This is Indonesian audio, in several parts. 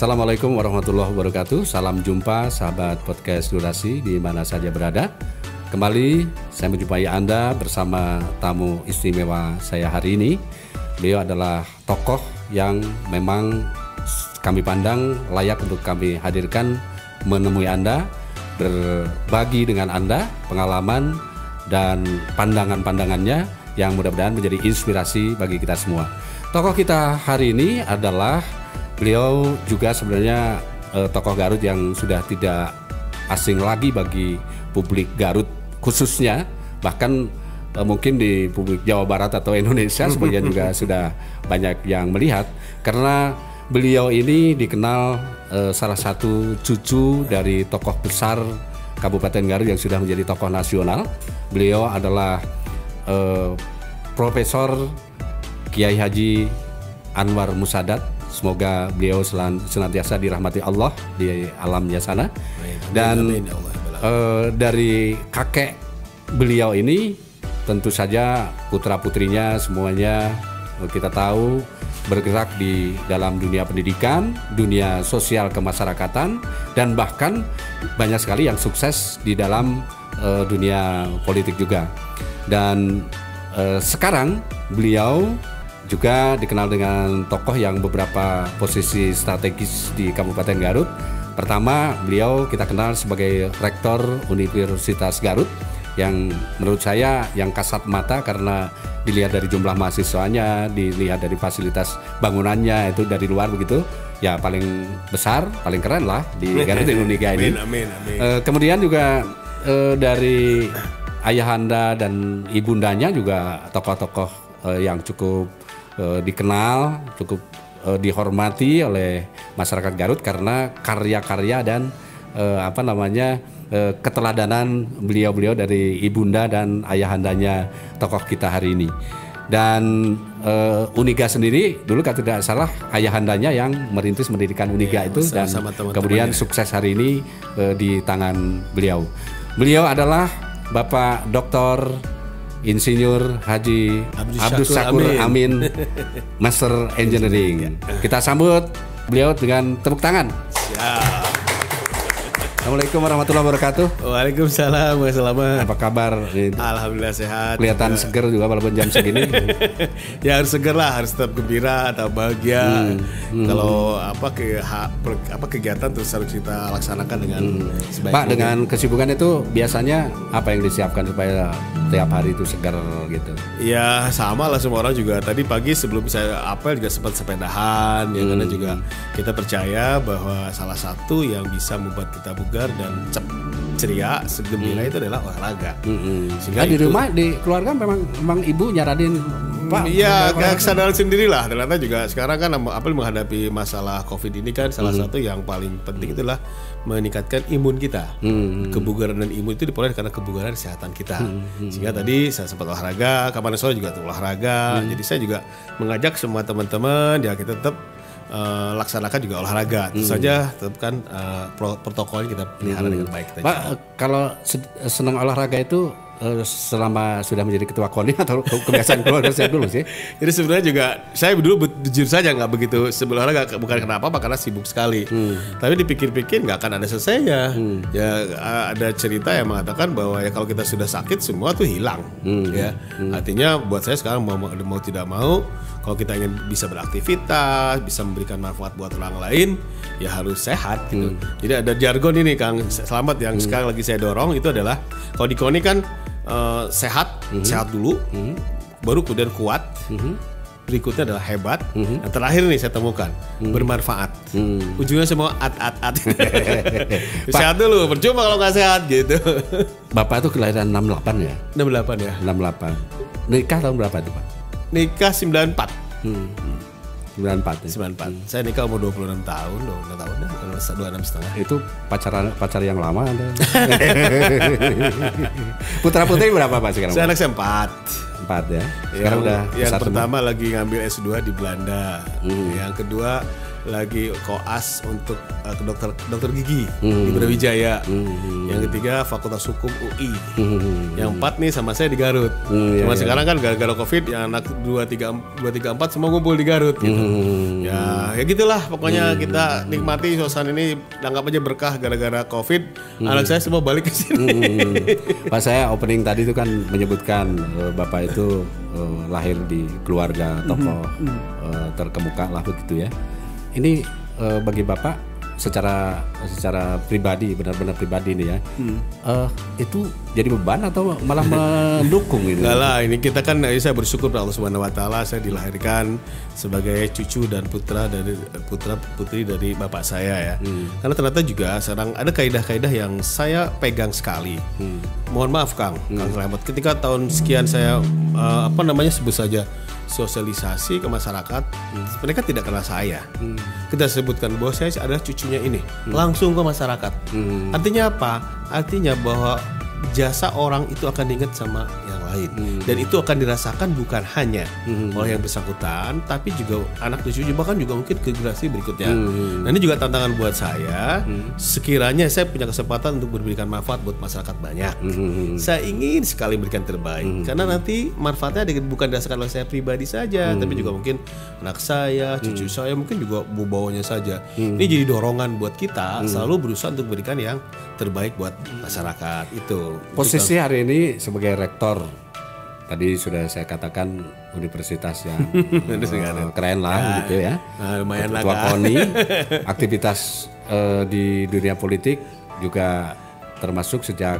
Assalamualaikum warahmatullahi wabarakatuh. Salam jumpa sahabat podcast Durasi di mana saja berada. Kembali saya menjumpai Anda bersama tamu istimewa saya hari ini. Beliau adalah tokoh yang memang kami pandang layak untuk kami hadirkan menemui Anda, berbagi dengan Anda pengalaman dan pandangan-pandangannya yang mudah-mudahan menjadi inspirasi bagi kita semua. Tokoh kita hari ini adalah beliau juga sebenarnya tokoh Garut yang sudah tidak asing lagi bagi publik Garut khususnya, bahkan mungkin di publik Jawa Barat atau Indonesia sebagian juga sudah banyak yang melihat, karena beliau ini dikenal salah satu cucu dari tokoh besar Kabupaten Garut yang sudah menjadi tokoh nasional. Beliau adalah Profesor Kiai Haji Anwar Musadat. Semoga beliau senantiasa dirahmati Allah di alamnya sana. Dan dari kakek beliau ini tentu saja putra-putrinya semuanya kita tahu bergerak di dalam dunia pendidikan, dunia sosial kemasyarakatan, dan bahkan banyak sekali yang sukses di dalam dunia politik juga. Dan sekarang beliau juga dikenal dengan tokoh yang beberapa posisi strategis di Kabupaten Garut. Pertama, beliau kita kenal sebagai Rektor Universitas Garut, yang menurut saya yang kasat mata karena dilihat dari jumlah mahasiswanya, dilihat dari fasilitas bangunannya itu dari luar begitu, ya paling besar, paling keren lah di Garut Indonesia ini. Amin. Kemudian juga dari ayahanda dan ibundanya juga tokoh-tokoh yang cukup dikenal, cukup dihormati oleh masyarakat Garut karena karya-karya dan keteladanan beliau-beliau dari ibunda dan ayahandanya tokoh kita hari ini. Dan Uniga sendiri dulu kalau tidak salah ayahandanya yang merintis mendirikan Uniga itu, dan kemudian sukses hari ini di tangan beliau. Beliau adalah Bapak Dr. Insinyur Haji Abdus Syakur Amin, Master Engineering. Kita sambut beliau dengan tepuk tangan. Siap. Assalamualaikum warahmatullahi wabarakatuh. Waalaikumsalam, selamat. Apa kabar? Alhamdulillah sehat. Kelihatan seger juga walaupun jam segini. Ya harus seger lah, harus tetap gembira atau bahagia. Kalau kegiatan terus harus kita laksanakan dengan sebaik Pak, mungkin. dengan kesibukan itu biasanya apa yang disiapkan supaya tiap hari itu segar gitu? Ya sama lah semua orang juga. Tadi pagi sebelum saya apel juga sempat sepedahan, ya karena juga kita percaya bahwa salah satu yang bisa membuat kita bugar dan ceria, segembira itu adalah olahraga. Sehingga di rumah, di keluarga memang ibu nyaranin Pak. Iya, kesadaran sendirilah. Ternyata juga sekarang kan apel menghadapi masalah COVID ini kan salah satu yang paling penting itulah meningkatkan imun kita. Kebugaran dan imun itu diperoleh karena kebugaran kesehatan kita. Sehingga tadi saya sempat olahraga, kapan sore juga tuh olahraga. Jadi saya juga mengajak semua teman-teman ya kita tetap laksanakan juga olahraga. Tentu saja tetapkan protokolnya kita pelihara dengan baik. Pak, kalau senang olahraga itu selama sudah menjadi ketua KONI atau kebiasaan keluarga saya dulu sih? Jadi sebenarnya juga saya dulu jujur saja nggak begitu sebelum olahraga, bukan kenapa karena sibuk sekali. Tapi dipikir-pikir nggak akan ada selesainya. Ya ada cerita yang mengatakan bahwa ya kalau kita sudah sakit semua tuh hilang. Ya artinya buat saya sekarang mau tidak mau, kalau kita ingin bisa beraktivitas, bisa memberikan manfaat buat orang lain, ya harus sehat gitu. Jadi ada jargon ini Kang Selamat yang sekarang lagi saya dorong itu adalah kalau di KONI kan sehat dulu, baru kemudian kuat, berikutnya adalah hebat, dan terakhir nih saya temukan bermanfaat. Ujungnya semua at. Sehat dulu, percuma kalau nggak sehat gitu. Bapak itu kelahiran 68 ya? 68 ya. 68. Nikah tahun berapa itu Pak? Nikah 94. 94 ya? 94. Saya nikah umur 26 tahun, 26 tahun ya, 26,5. Itu pacar yang lama Anda? Putra-putri berapa Pak sekarang? Saya anak saya 4 ya? Sekarang udah yang besar pertama semua. lagi ngambil S2 di Belanda. Yang kedua lagi koas untuk ke dokter gigi di Brawijaya. Yang ketiga Fakultas Hukum UI. Yang 4 nih sama saya di Garut. Cuma sekarang kan gara-gara Covid yang anak 234 semua ngumpul di Garut gitu. Ya gitulah pokoknya kita nikmati suasana ini, anggap aja berkah gara-gara Covid. Anak saya semua balik ke sini. Pas saya opening tadi itu kan menyebutkan Bapak itu lahir di keluarga tokoh terkemuka lah begitu ya. Ini bagi Bapak secara pribadi, benar-benar pribadi nih ya, itu jadi beban atau malah mendukung ini? Enggak lah, ini kita kan, saya bersyukur pada Allah Subhanahu Wa Taala, saya dilahirkan sebagai cucu dan putra putri dari bapak saya ya. Karena ternyata juga sekarang ada kaidah-kaidah yang saya pegang sekali. Mohon maaf Kang Selamat, ketika tahun sekian saya sebut saja sosialisasi ke masyarakat, mereka tidak kenal saya. Kita sebutkan bahwa saya adalah cucunya ini, langsung ke masyarakat. Artinya apa? Artinya bahwa jasa orang itu akan diingat sama yang lain, dan itu akan dirasakan bukan hanya oleh yang bersangkutan, tapi juga anak cucu, bahkan juga mungkin ke generasi berikutnya. Nah ini juga tantangan buat saya. Sekiranya saya punya kesempatan untuk memberikan manfaat buat masyarakat banyak, saya ingin sekali memberikan terbaik, karena nanti manfaatnya bukan dirasakan oleh saya pribadi saja, tapi juga mungkin anak saya, cucu saya, mungkin juga bawahnya saja. Ini jadi dorongan buat kita selalu berusaha untuk memberikan yang terbaik buat masyarakat itu. Posisi hari ini sebagai rektor, tadi sudah saya katakan universitas yang keren lah gitu ya. Lumayan lah. Ketua KONI, aktivitas di dunia politik juga termasuk sejak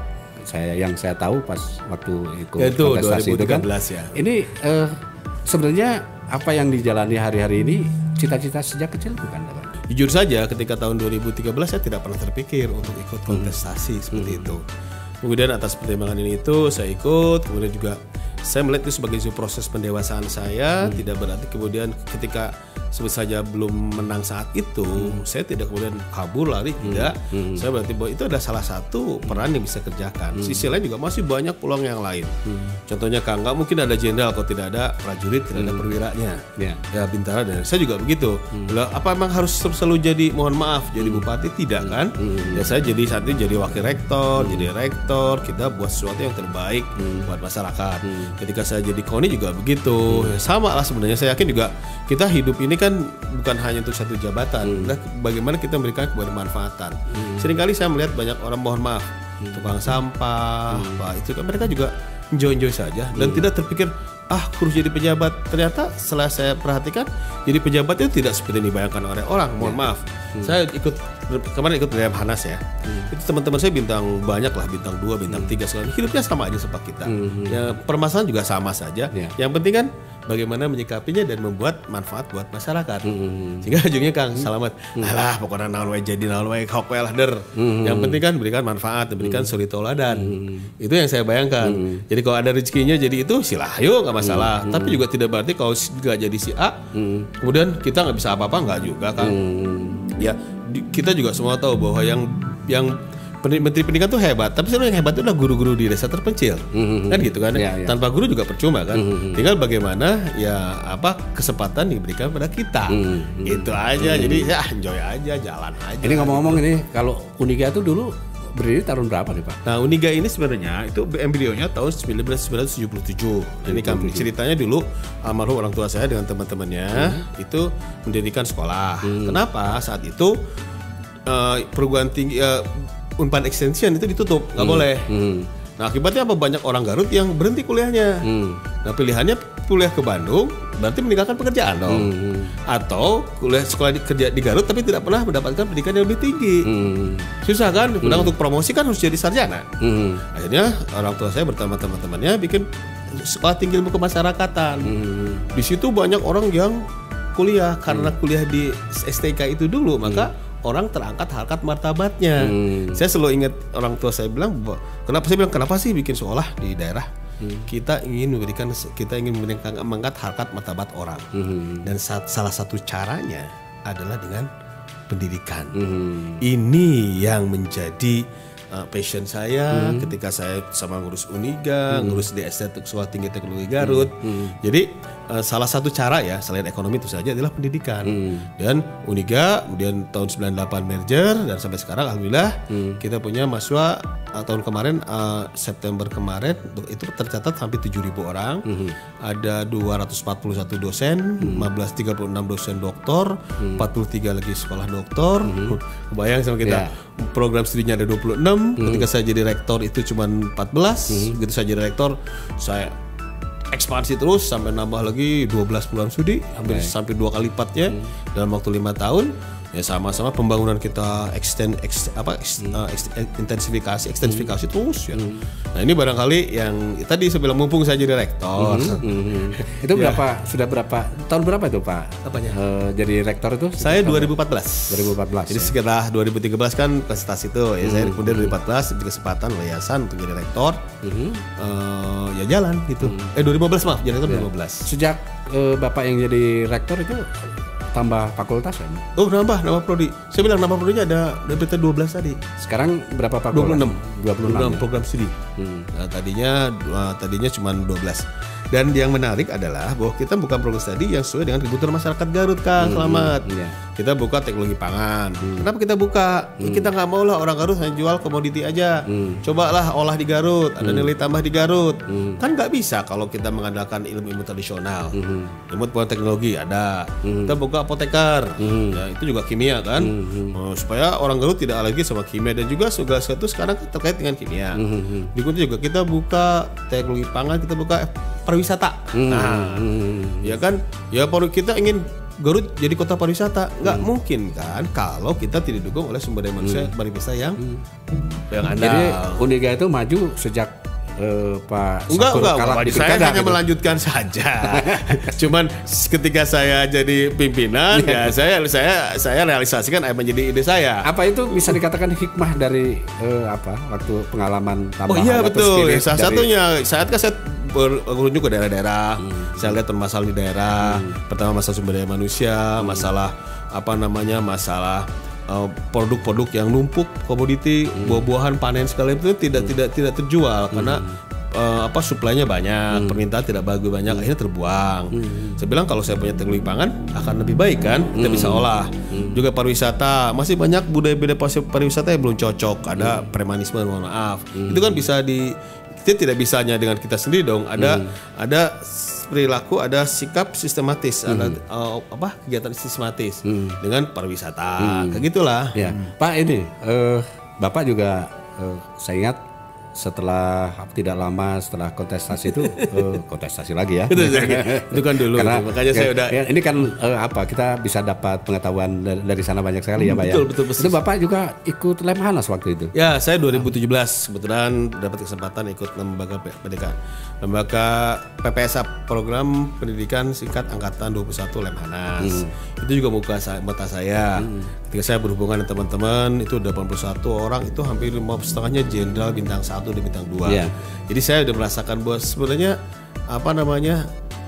yang saya tahu pas waktu ikut kontestasi itu kan. Ya. Ini sebenarnya apa yang dijalani hari-hari ini cita-cita sejak kecil bukan, Pak? Jujur saja ketika tahun 2013 saya tidak pernah terpikir untuk ikut kontestasi seperti itu. Kemudian atas pertimbangan itu saya ikut, kemudian juga saya melihat itu sebagai proses pendewasaan saya. Tidak berarti kemudian ketika sebut saja belum menang saat itu saya tidak kemudian kabur lari, tidak. Saya berarti bahwa itu adalah salah satu peran yang bisa kerjakan. Sisi lain juga masih banyak peluang yang lain. Contohnya Kang, nggak mungkin ada jenderal kalau tidak ada prajurit, tidak ada perwiranya. Ya bintara, dan saya juga begitu. Apa emang harus selalu jadi, mohon maaf, jadi bupati? Tidak kan? Ya saya jadi saat ini jadi wakil rektor, jadi rektor, kita buat sesuatu yang terbaik buat masyarakat. Ketika saya jadi KONI juga begitu. Sama lah sebenarnya, saya yakin juga kita hidup ini kan bukan hanya untuk satu jabatan, bagaimana kita memberikan kebermanfaatan. Seringkali saya melihat banyak orang, mohon maaf, tukang sampah, itu kan mereka juga enjoy saja dan tidak terpikir harus jadi pejabat. Ternyata setelah saya perhatikan, jadi pejabat itu tidak seperti yang dibayangkan oleh orang. Mohon maaf, saya kemarin ikut dari Hanas ya. Itu teman-teman saya bintang banyak lah, bintang 2, bintang 3 segala. Hidupnya sama aja seperti kita. Ya, permasalahan juga sama saja. Yang penting kan bagaimana menyikapinya dan membuat manfaat buat masyarakat. Sehingga ujungnya Kang Selamat, alah pokoknya naon wae jadi naon wae hok wae lah der. Yang penting kan berikan manfaat, berikan suri toladan. Itu yang saya bayangkan. Jadi kalau ada rezekinya jadi itu silahyo, nggak masalah. Tapi juga tidak berarti kalau nggak jadi si A, kemudian kita nggak bisa apa-apa, nggak juga Kang. Ya kita juga semua tahu bahwa yang Menteri Pendidikan tuh hebat, tapi sebenarnya yang hebat itu adalah guru-guru di desa terpencil, kan gitu kan? Tanpa guru juga percuma kan? Tinggal bagaimana kesempatan diberikan pada kita, itu aja. Jadi ya enjoy aja, jalan aja. Ini ngomong-ngomong ini, kalau Uniga itu dulu berdiri tahun berapa nih Pak? Nah Uniga ini sebenarnya itu embrionya tahun 1977. Ini kan ceritanya dulu almarhum orang tua saya dengan teman-temannya itu mendirikan sekolah. Kenapa saat itu perguruan tinggi Unpad Extension itu ditutup, nggak boleh. Nah akibatnya apa? Banyak orang Garut yang berhenti kuliahnya. Nah pilihannya kuliah ke Bandung, berarti meninggalkan pekerjaan dong. Atau kuliah sekolah kerja di Garut tapi tidak pernah mendapatkan pendidikan yang lebih tinggi. Susah kan? Padahal untuk promosi kan harus jadi sarjana. Akhirnya orang tua saya bersama teman-temannya bikin sekolah tinggi ilmu kemasyarakatan. Di situ banyak orang yang kuliah karena kuliah di STK itu dulu, maka orang terangkat harkat martabatnya. Saya selalu ingat orang tua saya bilang, kenapa sih bikin sekolah di daerah? Kita ingin mengangkat harkat martabat orang. Dan salah satu caranya adalah dengan pendidikan. Ini yang menjadi passion saya ketika saya sama ngurus Uniga, ngurus di Sekolah Tinggi Teknologi Garut. Jadi salah satu cara ya selain ekonomi itu saja adalah pendidikan. Dan Uniga kemudian tahun 98 merger dan sampai sekarang alhamdulillah kita punya mahasiswa tahun kemarin September kemarin itu tercatat hampir 7.000 orang. Ada 241 dosen, 36 dosen doktor, 43 lagi sekolah doktor. Kebayang sama kita. Program studinya ada 26. Ketika saya jadi rektor itu cuma 14. Begitu saya jadi rektor, saya ekspansi terus sampai nambah lagi 12 program studi, hampir sampai 2 kali lipatnya dalam waktu 5 tahun. Ya sama-sama pembangunan kita ekstensifikasi terus ya. Nah ini barangkali yang tadi saya bilang mumpung saya jadi rektor. Itu sudah berapa tahun berapa itu Pak? Apanya? Jadi rektor itu? Saya 2014. Jadi sekitar 2013 kan prestasi itu. Ya saya kemudian 2014 diberi kesempatan yayasan untuk jadi rektor. Ya jalan gitu. 2015 maaf, jadi rektor 2015. Sejak Bapak yang jadi rektor itu tambah fakultas ya? Oh nambah prodi. Saya bilang nambah prodinya ada berarti 12 tadi. Sekarang berapa fakultas? 26 program studi. Nah, tadinya cuma 12. Dan yang menarik adalah bahwa kita bukan program studi yang sesuai dengan kebutuhan masyarakat Garut, Kang Selamat. Kita buka teknologi pangan. Kenapa kita buka? Kita nggak mau lah orang Garut hanya jual komoditi aja. Cobalah olah di Garut, ada nilai tambah di Garut. Kan nggak bisa kalau kita mengandalkan ilmu-ilmu tradisional. Ilmu teknologi ada. Kita buka apoteker. Ya, itu juga kimia kan. Supaya orang Garut tidak alergi sama kimia dan juga segala sesuatu sekarang terkait dengan kimia. Berikutnya juga kita buka teknologi pangan, kita buka pariwisata. Ya kan? Ya kita ingin Garut jadi kota pariwisata, nggak mungkin kan kalau kita tidak didukung oleh sumber daya manusia pariwisata yang andal. Jadi Uniga itu maju sejak Pak Sakur kalah di saya hanya gitu. melanjutkan saja. Cuman ketika saya jadi pimpinan ya saya realisasikan apa menjadi ide saya. Apa itu bisa dikatakan hikmah dari waktu pengalaman tambahan? Oh iya betul. Salah satunya saat saya berkunjung ke daerah-daerah, saya lihat permasalahan di daerah. Pertama masalah sumber daya manusia, masalah masalah produk-produk yang numpuk, komoditi, buah-buahan panen sekali itu tidak terjual karena suplainya banyak, permintaan tidak bagus banyak, akhirnya terbuang. Saya bilang kalau saya punya teknologi pangan akan lebih baik kan, kita bisa olah. Juga pariwisata, masih banyak budaya-budaya pariwisata yang belum cocok, ada premanisme, mohon maaf. Itu kan bisa kita tidak bisa hanya dengan kita sendiri dong. Ada perilaku, ada sikap sistematis, ada kegiatan sistematis dengan pariwisata, kayak gitulah. Ya. Pak ini Bapak juga saya ingat setelah tidak lama setelah kontestasi itu kontestasi lagi ya. Itu kan dulu. Karena makanya saya udah ini kan kita bisa dapat pengetahuan dari sana banyak sekali ya Pak ya. Betul. Itu Bapak juga ikut Lemhanas waktu itu. Ya, saya 2017 kebetulan dapat kesempatan ikut lembaga pendidikan. Lembaga PPSA program pendidikan singkat angkatan 21 Lemhanas. Itu juga mata saya. Ketika saya berhubungan dengan teman-teman itu 81 orang, itu hampir 5,5-nya jenderal bintang 1 dan bintang 2. Jadi saya udah merasakan bahwa sebenarnya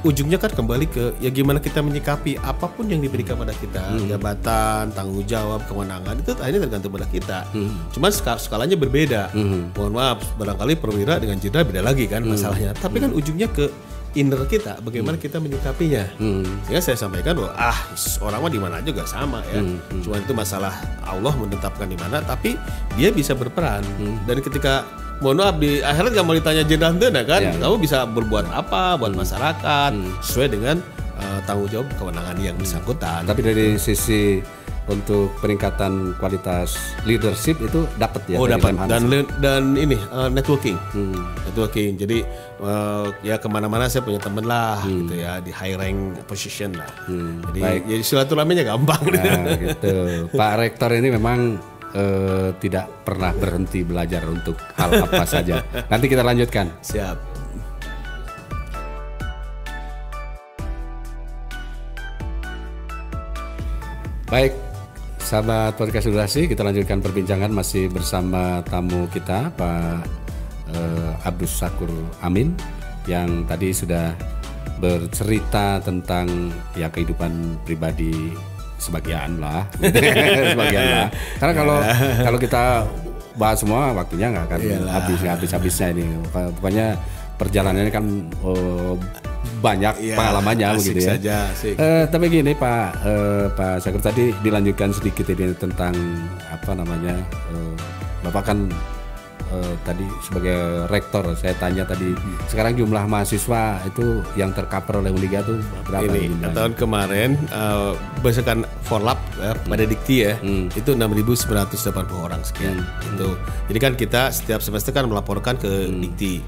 ujungnya kan kembali ke ya gimana kita menyikapi apapun yang diberikan pada kita, jabatan, tanggung jawab, kewenangan itu akhirnya tergantung pada kita. Cuman skalanya berbeda. Mohon maaf, barangkali perwira dengan jenderal beda lagi kan masalahnya. Tapi kan ujungnya ke inner kita, bagaimana kita menyikapinya. Sehingga saya sampaikan bahwa orang mah di mana aja juga sama ya. Cuma itu masalah Allah menetapkan di mana, tapi dia bisa berperan. Dan ketika mohon maaf di akhirat kamu ditanya jenderal kan, kamu bisa berbuat apa buat masyarakat sesuai dengan tanggung jawab kewenangan yang bersangkutan. Tapi dari sisi untuk peningkatan kualitas leadership itu dapat ya. Oh dapat dan ini networking. Jadi ya kemana-mana saya punya temen lah gitu ya di high rank position lah. Jadi silaturahminya gampang. Gitu. Pak Rektor ini memang tidak pernah berhenti belajar untuk hal apa saja. Nanti kita lanjutkan. Siap. Baik, sahabat podcast Durasi, kita lanjutkan perbincangan masih bersama tamu kita Pak Abdus Sakur Amin yang tadi sudah bercerita tentang ya kehidupan pribadi sebagian lah. Karena kalau kita bahas semua waktunya nggak akan habisnya ini. Pokoknya perjalanannya kan banyak pengalamannya begitu ya. Saja, tapi gini Pak Syahkur, tadi dilanjutkan sedikit ini tentang apa namanya, Bapak kan tadi sebagai rektor, saya tanya tadi sekarang jumlah mahasiswa itu yang tercover oleh Uniga itu berapa? Ini tahun kemarin berdasarkan Forlap pada Dikti ya, itu 6.980 orang sekian. Itu jadi kan kita setiap semester kan melaporkan ke Dikti,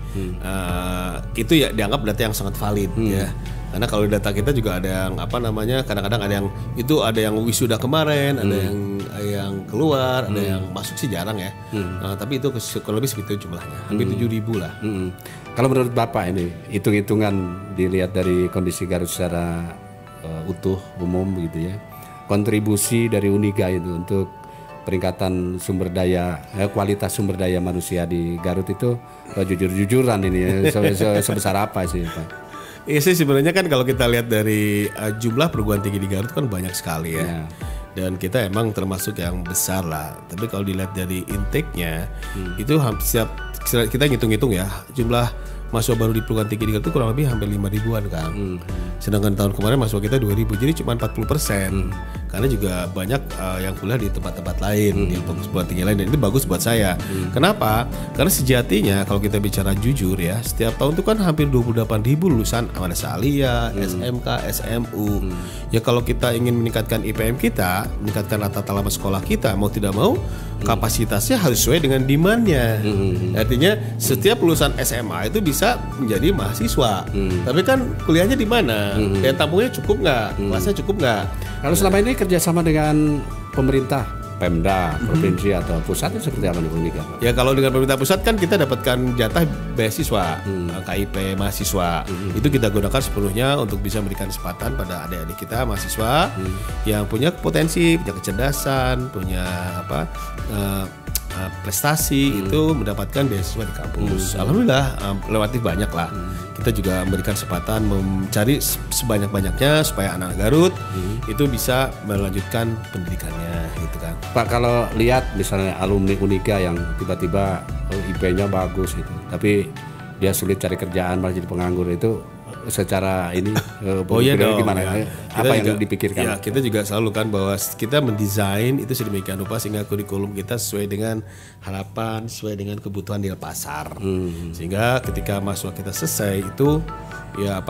itu ya dianggap data yang sangat valid ya. Karena kalau di data kita juga ada yang apa namanya, kadang-kadang ada yang itu ada yang wisuda kemarin, ada yang keluar, ada yang masuk sih jarang ya. Tapi itu kurang lebih segitu jumlahnya, hampir 7.000 lah. Kalau menurut Bapak ini hitung-hitungan dilihat dari kondisi Garut secara utuh umum gitu ya, kontribusi dari Uniga itu untuk peningkatan sumber daya, kualitas sumber daya manusia di Garut itu jujur-jujuran ini ya, sebesar apa sih Pak? Iya sih sebenarnya kan kalau kita lihat dari jumlah perguruan tinggi di Garut kan banyak sekali ya. Dan kita emang termasuk yang besar lah. Tapi kalau dilihat dari intake-nya itu hampir kita ngitung-ngitung ya, jumlah mahasiswa baru di perguruan tinggi di Garut itu kurang lebih hampir 5.000-an kan. Sedangkan tahun kemarin mahasiswa kita 2.000, jadi cuma 40%. Karena juga banyak yang kuliah di tempat-tempat lain, di perguruan tinggi lain, dan itu bagus buat saya. Kenapa? Karena sejatinya kalau kita bicara jujur ya, setiap tahun itu kan hampir 28.000 lulusan Madrasah Aliyah, SMK, SMU. Ya kalau kita ingin meningkatkan IPM kita, meningkatkan rata-rata lama sekolah kita, mau tidak mau kapasitasnya harus sesuai dengan demand-nya. Artinya setiap lulusan SMA itu bisa menjadi mahasiswa. Tapi kan kuliahnya di mana? Daya tampungnya cukup nggak? Kelasnya cukup nggak? Kalau selama ini kerjasama dengan pemerintah, Pemda, provinsi atau pusat itu seperti apa nih Uniga? Ya kalau dengan pemerintah pusat kan kita dapatkan jatah beasiswa, KIP mahasiswa. Itu kita gunakan sepenuhnya untuk bisa memberikan kesempatan pada adik-adik kita mahasiswa yang punya potensi, punya kecerdasan, punya prestasi itu mendapatkan beasiswa di kampus. Alhamdulillah relatif banyak lah. Kita juga memberikan kesempatan mencari sebanyak-banyaknya supaya anak Garut itu bisa melanjutkan pendidikannya gitu kan. Pak, kalau lihat misalnya alumni Uniga yang tiba-tiba IP-nya bagus gitu, tapi dia sulit cari kerjaan malah jadi penganggur, itu secara ini gimana? Ya. Apa yang dipikirkan? Ya, kita juga selalu kan bahwa kita mendesain itu sedemikian rupa sehingga kurikulum kita sesuai dengan harapan, sesuai dengan kebutuhan di pasar. Sehingga ketika mahasiswa kita selesai itu ya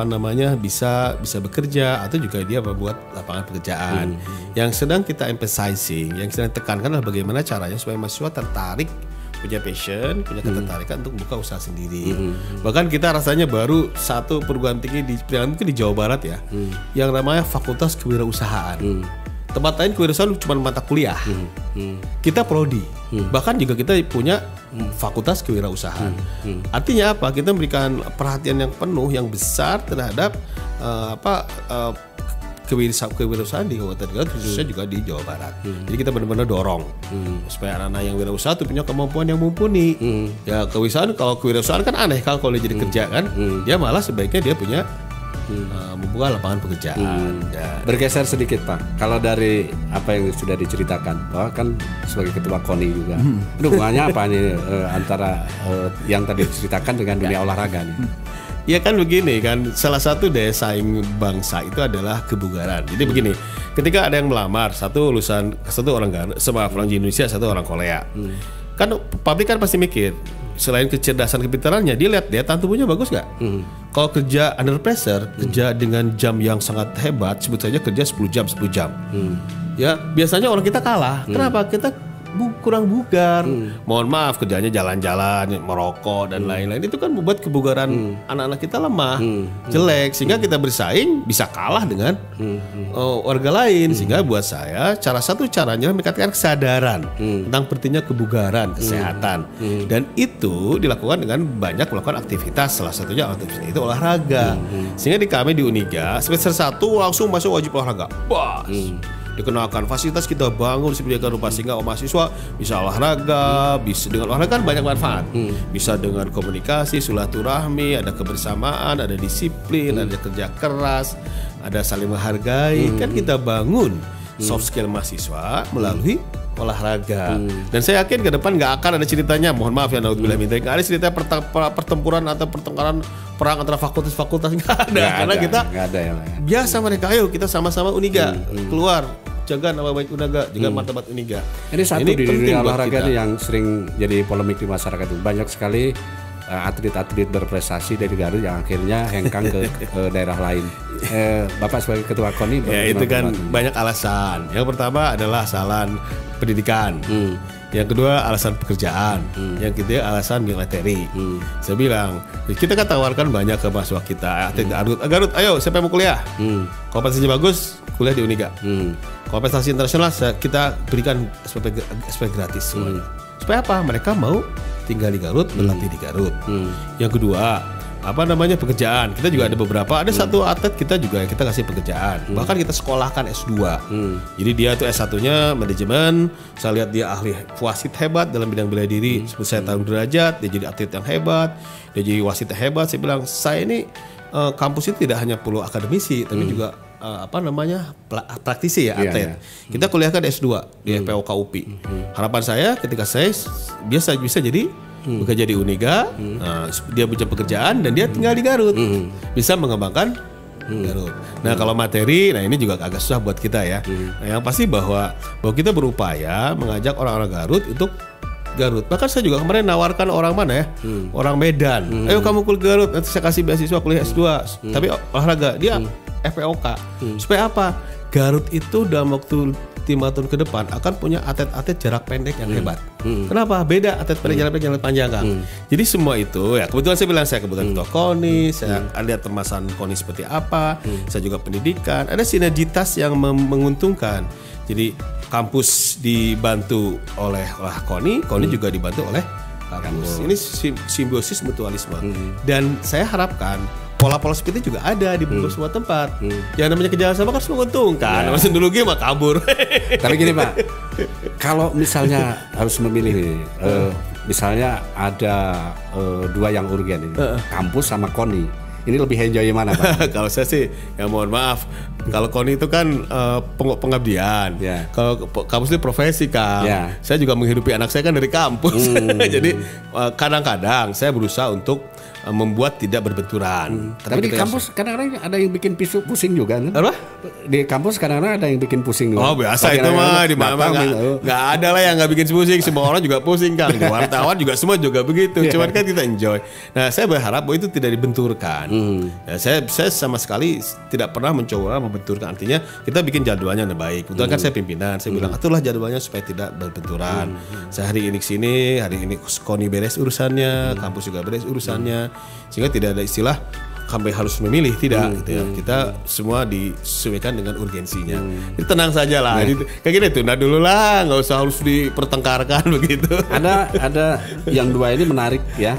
bisa bekerja atau juga dia membuat lapangan pekerjaan. Yang sedang kita emphasizing, yang sedang tekankan adalah bagaimana caranya supaya mahasiswa tertarik, punya passion, punya ketertarikan untuk buka usaha sendiri. Bahkan kita rasanya baru satu perguruan tinggi mungkin di Jawa Barat ya, yang namanya Fakultas Kewirausahaan. Tempat lain kewirausahaan cuma mata kuliah. Kita prodi. Bahkan juga kita punya Fakultas Kewirausahaan. Artinya apa? Kita memberikan perhatian yang penuh, yang besar terhadap kewirausahaan di Kabupaten Garut, khususnya juga di Jawa Barat. Jadi kita benar-benar dorong supaya anak-anak yang wirausaha itu punya kemampuan yang mumpuni. Ya kewirausahaan kan aneh kalau dia jadi kerja kan, dia malah sebaiknya dia punya membuka lapangan pekerjaan. Bergeser sedikit Pak, kalau dari apa yang sudah diceritakan, Pak kan sebagai ketua KONI juga, hubungannya apa nih antara yang tadi diceritakan dengan dunia olahraga nih? Ya kan begini kan, salah satu daya saing bangsa itu adalah kebugaran. Jadi begini, ketika ada yang melamar satu orang Garut, sama orang Indonesia, satu orang Korea, kan publik kan pasti mikir selain kecerdasan kepintarannya, dia lihat daya tahan tubuhnya bagus nggak? Kalau kerja under pressure, kerja dengan jam yang sangat hebat, sebut saja kerja 10 jam. Ya biasanya orang kita kalah. Kenapa? Kita kurang bugar. Mohon maaf, kerjanya jalan-jalan, merokok dan lain-lain. Itu kan membuat kebugaran anak-anak kita lemah, jelek, sehingga kita bersaing bisa kalah dengan warga lain. Sehingga buat saya satu caranya meningkatkan kesadaran tentang pentingnya kebugaran, kesehatan. Dan itu dilakukan dengan banyak melakukan aktivitas, salah satunya aktivitas itu olahraga. Sehingga di kami di Uniga semester 1 langsung masuk wajib olahraga. Dikenalkan fasilitas kita bangun disediakan rupa sehingga mahasiswa bisa olahraga, bisa dengan olahraga kan banyak manfaat. Bisa dengan komunikasi, silaturahmi, ada kebersamaan, ada disiplin, ada kerja keras, ada saling menghargai. Kan kita bangun soft skill mahasiswa melalui olahraga. Dan saya yakin ke depan nggak akan ada ceritanya, mohon maaf ya, naudzubillah min dzalik, nggak ada cerita pertempuran atau pertengkaran perang antara fakultas nggak ada, karena kita biasa mereka, ayo kita sama-sama Uniga keluar, jaga nama baik Uniga, jaga martabat Uniga. Ini satu di dunia olahraga yang sering jadi polemik di masyarakat itu, banyak sekali atlet-atlet berprestasi dari Garut yang akhirnya hengkang ke daerah lain. Bapak sebagai ketua KONI, ya itu kan banyak alasan. Yang pertama adalah alasan pendidikan, yang kedua alasan pekerjaan, yang ketiga alasan materi. Saya bilang kita kan tawarkan banyak ke mahasiswa kita, atlet Garut, ayo siapa yang mau kuliah, kompetisi bagus kuliah di Uniga, kompetisi internasional kita berikan SPP gratis semuanya. Supaya apa? Mereka mau tinggal di Garut, berlatih di Garut. Yang kedua, pekerjaan. Kita juga ada beberapa, ada satu atlet kita juga kita kasih pekerjaan. Bahkan kita sekolahkan S2. Jadi dia tuh S1-nya manajemen. Saya lihat dia ahli wasit hebat dalam bidang bela diri. Seperti saya tahu derajat, dia jadi atlet yang hebat, dia jadi wasit yang hebat. Saya bilang, saya ini kampus itu tidak hanya perlu akademisi, tapi juga praktisi ya, atlet. Kita kuliahkan S2 di FPOK UPI. Harapan saya ketika saya bisa jadi bekerja di Uniga, dia punya pekerjaan dan dia tinggal di Garut, bisa mengembangkan Garut. Nah kalau materi, nah ini juga agak susah buat kita ya. Nah, yang pasti bahwa kita berupaya mengajak orang-orang Garut untuk Garut. Bahkan saya juga kemarin nawarkan orang mana ya, orang Medan. Ayo kamu kuliah Garut, nanti saya kasih beasiswa kuliah S2. Tapi olahraga dia FPOK. Supaya apa? Garut itu dalam waktu 5 tahun ke depan akan punya atlet-atlet jarak pendek yang hebat. Kenapa? Beda atlet pendek jarak pendek yang panjang kan. Jadi semua itu ya kebetulan saya bilang, saya kebetulan ketua KONI, saya lihat permasalahan KONI seperti apa, saya juga pendidikan, ada sinergitas yang menguntungkan. Jadi kampus dibantu oleh KONI, KONI juga dibantu oleh kampus. Ini simbiosis mutualisme. Dan saya harapkan pola-pola seperti itu juga ada di beberapa semua tempat. Yang namanya kerjaan sama kan menguntungkan. Masa dulu mah kabur. Tapi gini Pak, kalau misalnya harus memilih, misalnya ada dua yang urgen ini, kampus sama KONI, ini lebih enjoy mana Pak? Kalau saya sih, ya mohon maaf, kalau KONI itu kan pengabdian. Kalau kampus itu profesi Kang. Saya juga menghidupi anak saya kan dari kampus. Jadi kadang-kadang saya berusaha untuk membuat tidak berbenturan. Tapi di kampus kadang-kadang ada yang bikin pusing juga kan? Apa? Di kampus kadang-kadang ada yang bikin pusing juga. Oh biasa itu mah, di mana nggak ada lah yang nggak bikin pusing. Semua orang juga pusing Kang. Di wartawan juga semua juga begitu. Cuman kan kita enjoy. Nah saya berharap bahwa itu tidak dibenturkan. Ya, saya sama sekali tidak pernah mencoba membenturkan. Artinya kita bikin jadwalnya yang baik. Kebetulan kan saya pimpinan. Saya bilang aturlah jadwalnya supaya tidak berbenturan. Saya hari ini kesini, hari ini KONI beres urusannya, kampus juga beres urusannya. Sehingga tidak ada istilah sampai harus memilih, tidak gitu ya. Kita semua disesuaikan dengan urgensinya. Jadi tenang saja lah. Kayak gini tunda dulu lah, nggak usah harus dipertengkarkan begitu. Ada yang dua ini menarik ya,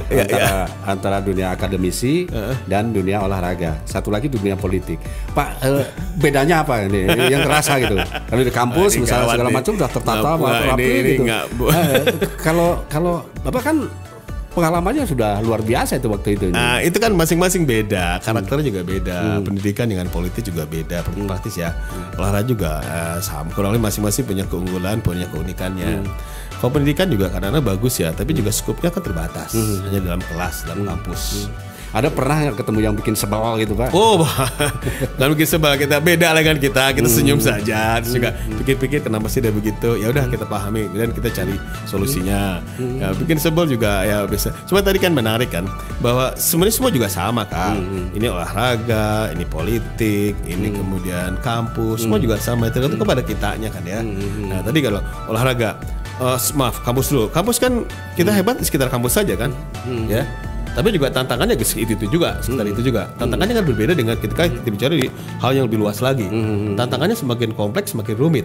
antara dunia akademisi dan dunia olahraga. Satu lagi dunia politik. Pak, bedanya apa ini? Yang terasa gitu. Kalau di kampus misalnya segala macam sudah tertata rapi gitu. Kalau Bapak kan pengalamannya sudah luar biasa itu waktu itu. Nah itu kan masing-masing beda, karakternya juga beda, pendidikan dengan politik juga beda, praktis ya. Olahraga juga sama, kurang lebih masing-masing punya keunggulan, punya keunikannya. Kalau pendidikan juga kadang-kadang bagus ya, tapi juga skupnya kan terbatas, hanya dalam kelas, dalam kampus. Ada pernah ketemu yang bikin sebel gitu Pak? Oh, nggak bikin sebel, kita beda lah kan kita senyum saja, terus juga pikir-pikir kenapa sih dia begitu, ya udah kita pahami dan kita cari solusinya. Ya, bikin sebel juga ya bisa. Cuma tadi kan menarik kan bahwa sebenarnya semua juga sama Kang. Ini olahraga, ini politik, ini kemudian kampus, semua juga sama, tergantung kepada kitanya kan ya. Nah tadi kalau olahraga, maaf kampus dulu, kampus kan kita hebat di sekitar kampus saja kan, ya. Tapi juga tantangannya itu juga, sekitar itu juga. Tantangannya kan berbeda dengan ketika kita bicara di hal yang lebih luas lagi. Tantangannya semakin kompleks, semakin rumit.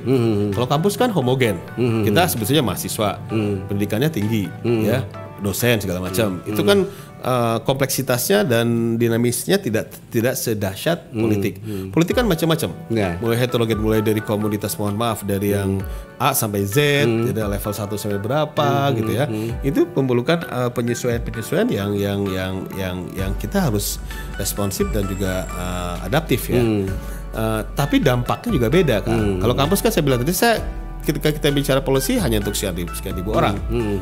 Kalau kampus kan homogen. Kita sebetulnya mahasiswa, pendidikannya tinggi, ya, dosen segala macam. Itu kan kompleksitasnya dan dinamisnya tidak sedahsyat politik. Politik kan macam-macam. Mulai heterogen, mulai dari komunitas, mohon maaf, dari yang A sampai Z, jadi level 1 sampai berapa gitu ya. Itu memerlukan penyesuaian yang kita harus responsif dan juga adaptif ya. Tapi dampaknya juga beda kan. Kalau kampus kan saya bilang tadi, saya ketika kita bicara policy hanya untuk sekian ribu orang.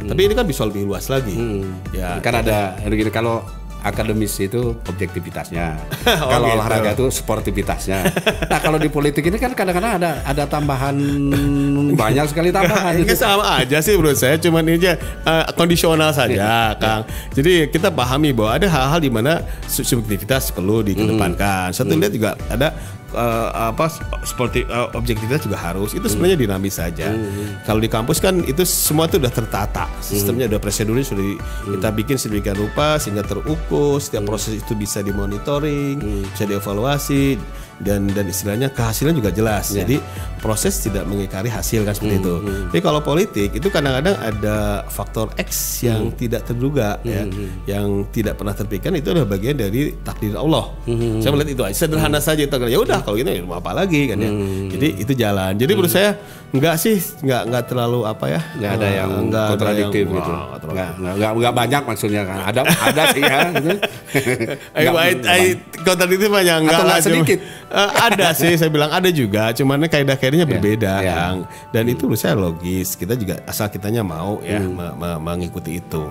Tapi ini kan bisa lebih luas lagi. Ya, kan ada kalau akademis itu objektivitasnya, kalau gitu. olahraga itu sportivitasnya. Nah kalau di politik ini kan kadang-kadang ada tambahan banyak sekali tambahan. Ini sama aja sih menurut saya, cuman ini aja kondisional saja, Kang. Jadi kita pahami bahwa ada hal-hal di mana subjektivitas perlu dikedepankan. Satu lihat juga ada objektivitas juga harus. Itu sebenarnya dinamis saja. Kalau di kampus kan itu semua itu udah tertata, sistemnya udah prosedurnya sudah kita bikin sedemikian rupa sehingga terukur, setiap proses itu bisa dimonitoring, bisa dievaluasi, dan istilahnya kehasilan juga jelas. Jadi proses tidak mengingkari hasil kan seperti itu. Tapi kalau politik itu kadang-kadang ada faktor X yang tidak terduga, ya, yang tidak pernah terpikirkan, itu adalah bagian dari takdir Allah. Saya melihat itu aja, sederhana saja itu. Ya udah kalau gitu ya mau apa lagi kan ya. Jadi itu jalan. Jadi menurut saya nggak terlalu apa ya, nggak ada yang kontradiktif gitu. Nggak banyak maksudnya kan. Ada sih ya. Kontradiktif banyak nggak sedikit. Ada sih, saya bilang ada juga, cuman kaidah-kaidahnya berbeda, Kang. Dan itu menurut saya logis. Kita juga asal kitanya mau ya mengikuti itu.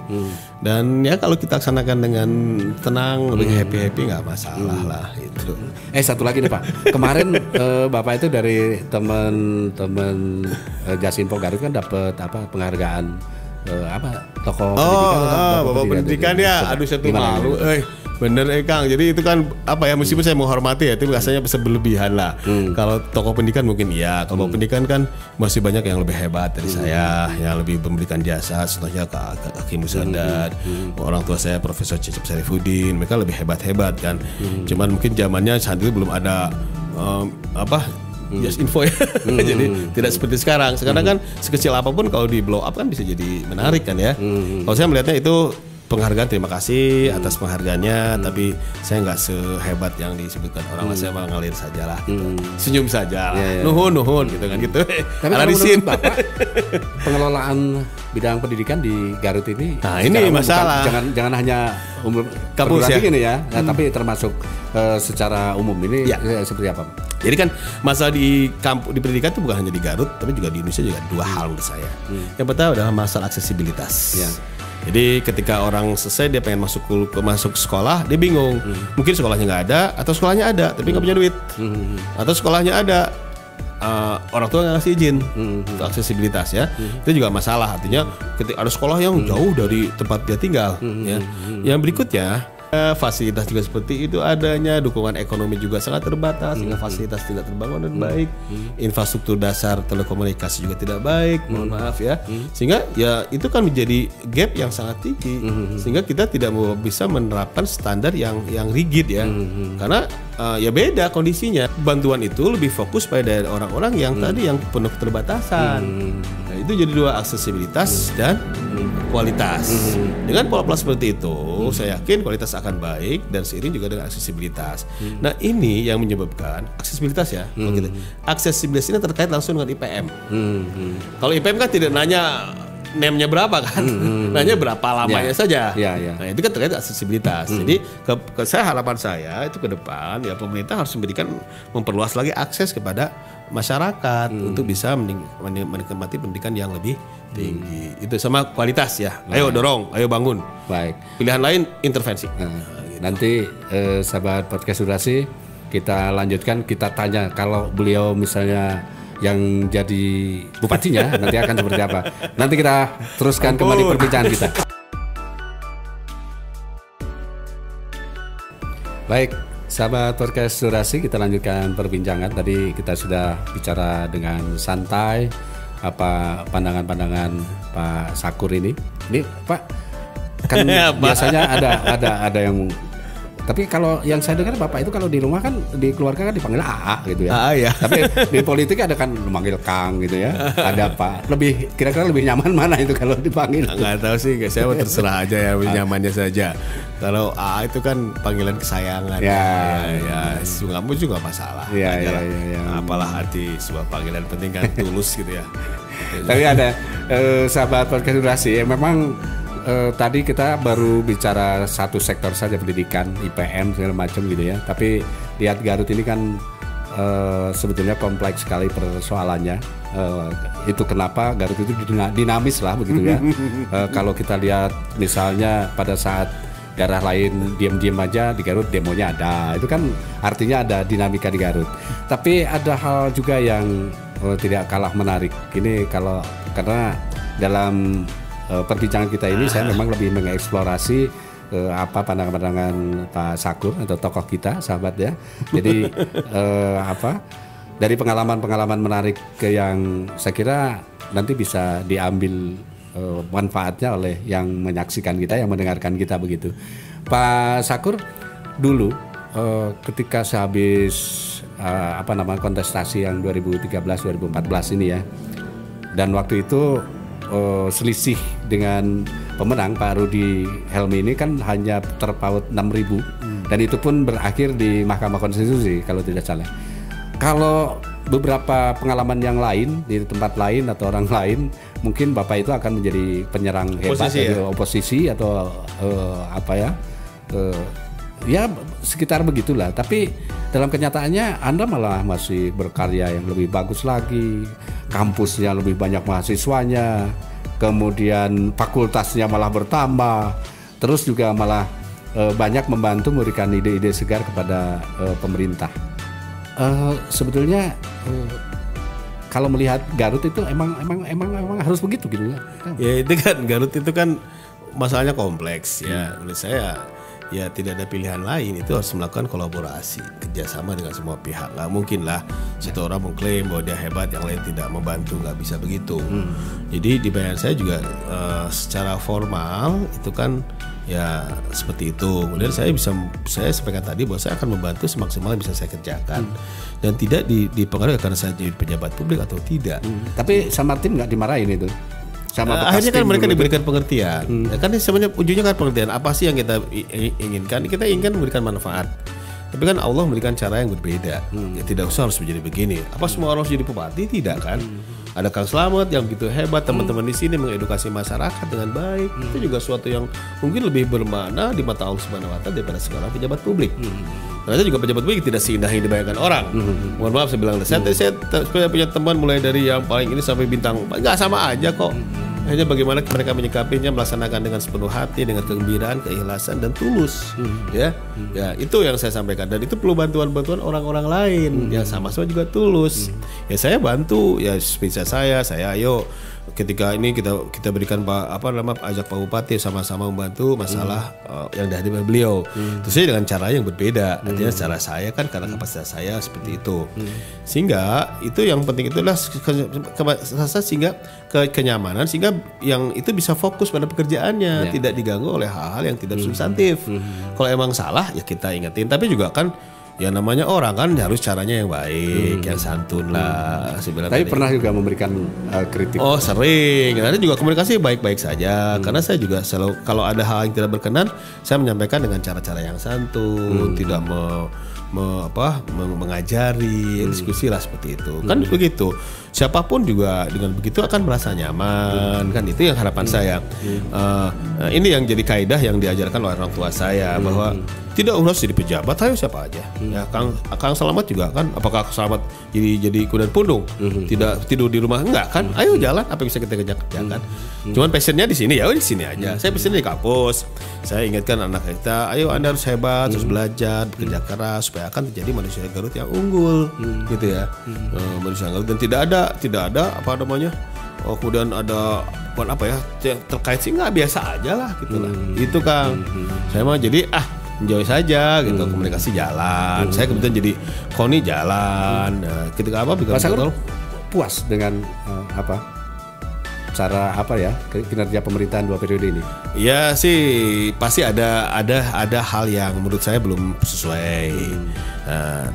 Dan ya kalau kita laksanakan dengan tenang, lebih happy nggak masalah lah itu. Satu lagi nih Pak, kemarin Bapak itu dari teman-teman Jasinpo Garut kan dapat penghargaan tokoh pendidikan. Bapak pendidikan ya, aduh saya tuh malu. Bener Kang, jadi itu kan meskipun saya menghormati ya, itu rasanya berlebihan lah. Kalau tokoh pendidikan mungkin iya, kalau pendidikan kan masih banyak yang lebih hebat dari saya, yang lebih memberikan jasa, contohnya Kak Hakim Musadat, orang tua saya Profesor Cecep Sarifuddin, mereka lebih hebat-hebat kan. Cuman mungkin zamannya saat itu belum ada just info ya. Jadi tidak seperti sekarang. Sekarang kan sekecil apapun kalau di blow up kan bisa jadi menarik kan ya. Kalau saya melihatnya itu penghargaan, terima kasih atas penghargaannya, tapi saya nggak sehebat yang disebutkan orang. Saya mengalir saja lah, senyum saja lah. Nuhun gitu kan gitu. Tapi kalau menurut Bapak pengelolaan bidang pendidikan di Garut ini, ini masalah. Jangan hanya umum kampus ya ini ya, tapi termasuk secara umum ini seperti apa? Jadi kan masalah di pendidikan itu bukan hanya di Garut, tapi juga di Indonesia juga dua hal menurut saya. Yang pertama adalah masalah aksesibilitas. Jadi ketika orang selesai dia pengen masuk sekolah, dia bingung. Mungkin sekolahnya nggak ada, atau sekolahnya ada tapi nggak punya duit, atau sekolahnya ada orang tua nggak ngasih izin untuk aksesibilitas ya. Itu juga masalah. Artinya ketika ada sekolah yang jauh dari tempat dia tinggal, ya. Yang berikutnya fasilitas juga seperti itu adanya, dukungan ekonomi juga sangat terbatas sehingga fasilitas tidak terbangun dan baik, infrastruktur dasar telekomunikasi juga tidak baik, mohon maaf ya, sehingga ya itu kan menjadi gap yang sangat tinggi, sehingga kita tidak bisa menerapkan standar yang rigid ya, karena ya beda kondisinya. Bantuan itu lebih fokus pada orang-orang yang tadi yang penuh keterbatasan. Nah, itu jadi dua, aksesibilitas dan kualitas. Dengan pola-pola seperti itu, saya yakin kualitas akan baik dan seiring juga dengan aksesibilitas. Nah, ini yang menyebabkan aksesibilitas ya. Aksesibilitas ini terkait langsung dengan IPM. Kalau IPM kan tidak nanya name-nya berapa kan, nanya berapa lamanya saja. Nah, itu kan terkait aksesibilitas. Jadi harapan saya itu ke depan ya pemerintah harus memperluas lagi akses kepada masyarakat untuk bisa menikmati pendidikan yang lebih tinggi. Itu sama kualitas ya. Ayo dorong, ayo bangun. Baik. Pilihan lain intervensi. Nanti sahabat podcast Durasi kita lanjutkan, kita tanya kalau beliau misalnya yang jadi bupatinya nanti akan seperti apa. Nanti kita teruskan kembali perbincangan kita. Baik, sahabat podcast Durasi, kita lanjutkan perbincangan. Tadi kita sudah bicara dengan santai apa pandangan-pandangan Pak Sakur ini. Ini Pak kan biasanya ada yang, tapi kalau yang saya dengar Bapak itu kalau di rumah kan di keluarga kan dipanggil AA gitu ya. Ya. Tapi di politik ada kan memanggil Kang gitu ya. Ada Pak. Kira-kira lebih nyaman mana itu kalau dipanggil? Nggak tahu sih, saya terserah aja ya, nyamannya saja. Kalau AA itu kan panggilan kesayangan. Ya, kamu juga masalah. Ya. Apalah arti sebuah panggilan, penting kan tulus gitu ya. Tapi ada sahabat podcast Durasi yang memang tadi kita baru bicara satu sektor saja, pendidikan, IPM segala macam gitu ya. Tapi lihat Garut ini kan sebetulnya kompleks sekali persoalannya. Itu kenapa Garut itu dinamis lah begitu ya. Kalau kita lihat misalnya pada saat daerah lain diam-diam aja, di Garut demonya ada. Itu kan artinya ada dinamika di Garut. Tapi ada hal juga yang tidak kalah menarik. Ini karena dalam perbincangan kita ini saya memang lebih mengeksplorasi apa pandangan-pandangan Pak Sakur atau tokoh kita, sahabat ya. Jadi dari pengalaman-pengalaman menarik yang saya kira nanti bisa diambil manfaatnya oleh yang menyaksikan kita, yang mendengarkan kita begitu. Pak Sakur, dulu ketika sehabis kontestasi yang 2013-2014 ini ya, dan waktu itu selisih dengan pemenang Pak Rudi Helmi ini kan hanya terpaut 6.000 dan itu pun berakhir di Mahkamah Konstitusi kalau tidak salah. Kalau beberapa pengalaman yang lain di tempat lain atau orang lain, mungkin Bapak itu akan menjadi penyerang hebat oposisi atau ya sekitar begitulah. Tapi dalam kenyataannya Anda malah masih berkarya yang lebih bagus lagi, kampusnya lebih banyak mahasiswanya, kemudian fakultasnya malah bertambah, terus juga malah banyak membantu memberikan ide-ide segar kepada pemerintah. Sebetulnya kalau melihat Garut itu emang harus begitu gitu ya. Ya itu kan Garut itu kan masalahnya kompleks ya. Menurut saya ya tidak ada pilihan lain, itu harus melakukan kolaborasi, kerjasama dengan semua pihak. Nggak mungkin lah satu orang mengklaim bahwa dia hebat, yang lain tidak membantu, nggak bisa begitu. Jadi di bayangan saya juga secara formal itu kan ya seperti itu. Kemudian saya sampaikan tadi bahwa saya akan membantu semaksimal yang bisa saya kerjakan dan tidak dipengaruhi karena saya jadi pejabat publik atau tidak. Tapi sama tim nggak dimarahin itu? Akhirnya kan mereka diberikan pengertian. Kan sebenarnya ujungnya kan pengertian. Apa sih yang kita inginkan? Kita inginkan memberikan manfaat. Tapi kan Allah memberikan cara yang berbeda. Ya, tidak usah harus menjadi begini. Apa semua orang harus jadi bupati? Tidak kan? Ada Kang Slamet yang begitu hebat, teman-teman di sini mengedukasi masyarakat dengan baik. Itu juga suatu yang mungkin lebih bermakna di mata Allah Subhanahu wa Ta'ala daripada seorang pejabat publik. Ternyata juga pejabat publik tidak seindah yang dibayangkan orang. Mohon maaf saya bilang, saya punya teman mulai dari yang paling ini sampai bintang, nggak sama aja kok. Hanya bagaimana mereka menyikapinya, melaksanakan dengan sepenuh hati, dengan kegembiraan, keikhlasan dan tulus. Ya itu yang saya sampaikan, dan itu perlu bantuan orang-orang lain yang sama-sama juga tulus. Ya saya bantu, ya seperti saya ayo ketika ini kita berikan ajak Pak Bupati sama-sama membantu masalah yang dihadapi beliau. Terus saya dengan cara yang berbeda. Artinya cara saya kan karena kapasitas saya seperti itu. Sehingga itu yang penting itulah sehingga kenyamanan, sehingga yang itu bisa fokus pada pekerjaannya, tidak diganggu oleh hal-hal yang tidak substantif. Kalau emang salah ya kita ingetin, tapi juga kan ya namanya orang kan harus caranya yang baik, yang santun lah. Tapi pernah juga memberikan kritik. Oh sering, nanti juga komunikasi baik-baik saja. Karena saya juga selalu kalau ada hal yang tidak berkenan, saya menyampaikan dengan cara-cara yang santun, tidak mengajari, diskusi lah seperti itu. Kan begitu. Siapapun juga dengan begitu akan merasa nyaman, kan itu yang harapan saya. Ini yang jadi kaidah yang diajarkan oleh orang tua saya, bahwa tidak harus jadi pejabat, ayo siapa aja. Ya Kang Slamet juga kan, apakah Kang Slamet jadi kuda pundung, tidak tidur di rumah, enggak kan? Ayo jalan, apa bisa kita kerjakan? Cuman passionnya di sini, ya di sini aja. Saya passionnya di kampus. Saya ingatkan anak kita, ayo Anda harus hebat, harus belajar, bekerja keras supaya akan terjadi manusia Garut yang unggul, gitu ya. Manusia Garut, dan tidak ada apa namanya. Kemudian ada terkait sih nggak, biasa aja lah gitu lah. Itu Kang. Saya mah jadi enjoy saja gitu, komunikasi jalan. Saya kebetulan jadi KONI jalan. Ketika Pak Sakur puas dengan cara kinerja pemerintahan 2 periode ini? Ya sih pasti ada hal yang menurut saya belum sesuai.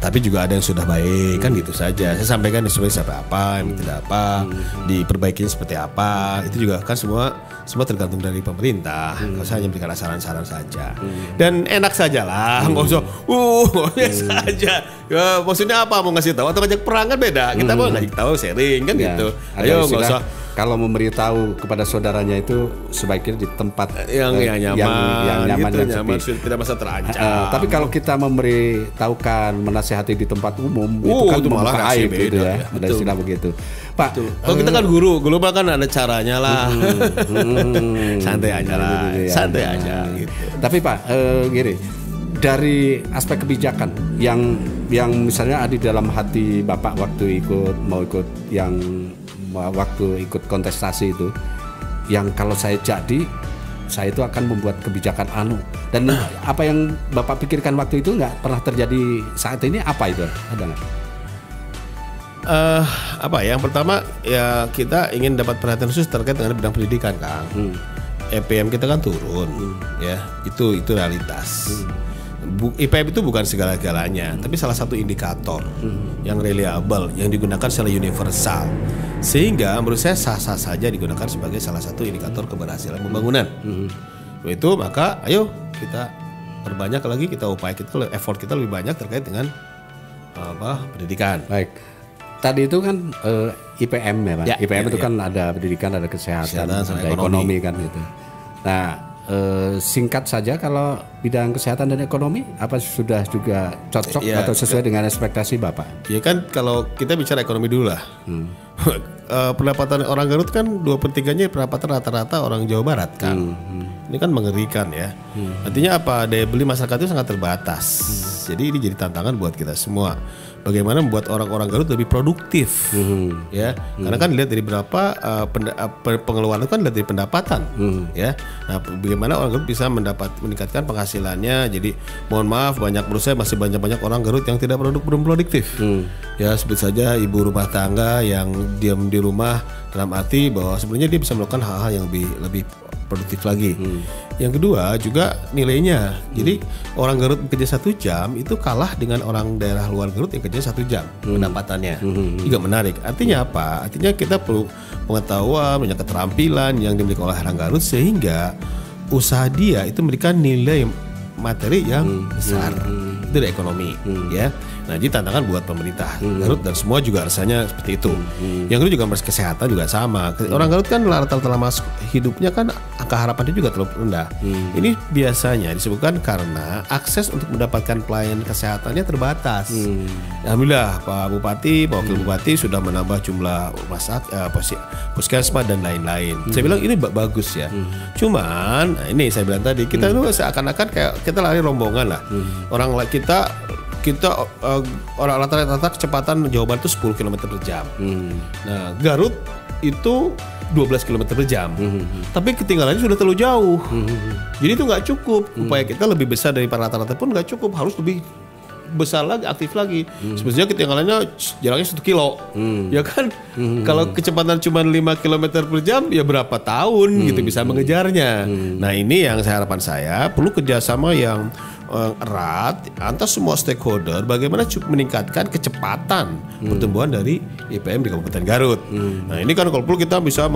Tapi juga ada yang sudah baik, kan gitu saja. Saya sampaikan sesuai sampai apa, yang tidak apa, diperbaiki seperti apa. Itu juga kan semua tergantung dari pemerintah. Kalau saya hanya memberikan saran-saran saja. Dan enak saja lah, nggak usah biasa aja. Ya, maksudnya apa, mau ngasih tahu atau ngajak perang kan beda. Kita mau ngajak tahu sharing kan gitu. Ayo nggak usah kalau memberitahu kepada saudaranya itu sebaiknya di tempat yang nyaman, yang nyaman, gitu, yang sepi. tidak masa terancam. Tapi kalau kita memberitahukan, menasihati di tempat umum, itu kan malah membuka aib gitu ya. ya. Ada istilah begitu. Pak, kalau kita kan guru mah kan ada caranya lah. Santai aja lah, santai aja gitu. Tapi Pak, gini, dari aspek kebijakan yang misalnya ada di dalam hati Bapak waktu ikut kontestasi itu, yang kalau saya jadi, saya itu akan membuat kebijakan dan apa yang Bapak pikirkan waktu itu nggak pernah terjadi saat ini, apa itu, ada nggak? Yang pertama ya kita ingin dapat perhatian khusus terkait dengan bidang pendidikan, Kang. EPM kita kan turun, ya itu realitas. IPM itu bukan segala-galanya, tapi salah satu indikator yang reliable, yang digunakan secara universal, sehingga menurut saya sah-sah saja digunakan sebagai salah satu indikator keberhasilan pembangunan. Itu maka ayo kita perbanyak lagi, effort kita lebih banyak terkait dengan pendidikan. Baik. Tadi itu kan IPM ya Pak. Ya, IPM itu ya. kan ada pendidikan, ada kesehatan, sama ada ekonomi kan gitu. Nah, singkat saja, kalau bidang kesehatan dan ekonomi apa sudah juga cocok atau sesuai dengan ekspektasi Bapak? Ya kan kalau kita bicara ekonomi dulu lah. Pendapatan orang Garut kan 2/3-nya pendapatan rata-rata orang Jawa Barat kan. Ini kan mengerikan ya. Artinya apa? Daya beli masyarakat itu sangat terbatas. Jadi ini jadi tantangan buat kita semua. Bagaimana membuat orang-orang Garut lebih produktif, ya? Karena kan dilihat dari berapa pengeluaran itu kan dilihat dari pendapatan, ya. Nah, bagaimana orang Garut bisa meningkatkan penghasilannya? Jadi, mohon maaf, menurut saya masih banyak orang Garut yang tidak belum produktif. Ya, sebut saja ibu rumah tangga yang diam di rumah, dalam arti bahwa sebenarnya dia bisa melakukan hal-hal yang lebih produktif lagi. Yang kedua juga nilainya. Jadi orang Garut bekerja 1 jam itu kalah dengan orang daerah luar Garut yang kerja 1 jam pendapatannya. Juga menarik. Artinya apa? Artinya kita perlu pengetahuan, punya keterampilan yang dimiliki oleh orang Garut sehingga usaha dia itu memberikan nilai materi yang besar. Itu dari ekonomi, ya. Nah, jadi tantangan buat pemerintah Garut dan semua juga rasanya seperti itu. Yang kedua juga masalah kesehatan juga sama. Orang Garut kan rata-rata lama hidupnya kan angka harapannya juga terlalu rendah. Ini biasanya disebabkan karena akses untuk mendapatkan pelayanan kesehatannya terbatas. Alhamdulillah Pak Bupati, Pak Wakil Bupati sudah menambah jumlah puskesmas dan lain-lain. Saya bilang ini bagus ya. Cuman ini saya bilang tadi kita itu seakan-akan kayak kita lari rombongan lah. Orang kita orang rata-rata kecepatan Jawa Barat itu 10 km per jam. Nah, Garut itu 12 km per jam. Tapi ketinggalannya sudah terlalu jauh. Jadi itu nggak cukup. Upaya kita lebih besar dari rata-rata pun nggak cukup. Harus lebih besar lagi, aktif lagi. Sebenarnya ketinggalannya jaraknya 1 kilo. Ya kan? Kalau kecepatan cuma 5 km per jam, ya berapa tahun gitu bisa mengejarnya. Nah, ini yang harapan saya perlu kerjasama yang erat antar semua stakeholder, bagaimana meningkatkan kecepatan pertumbuhan dari IPM di Kabupaten Garut. Nah, ini kan kalau perlu kita bisa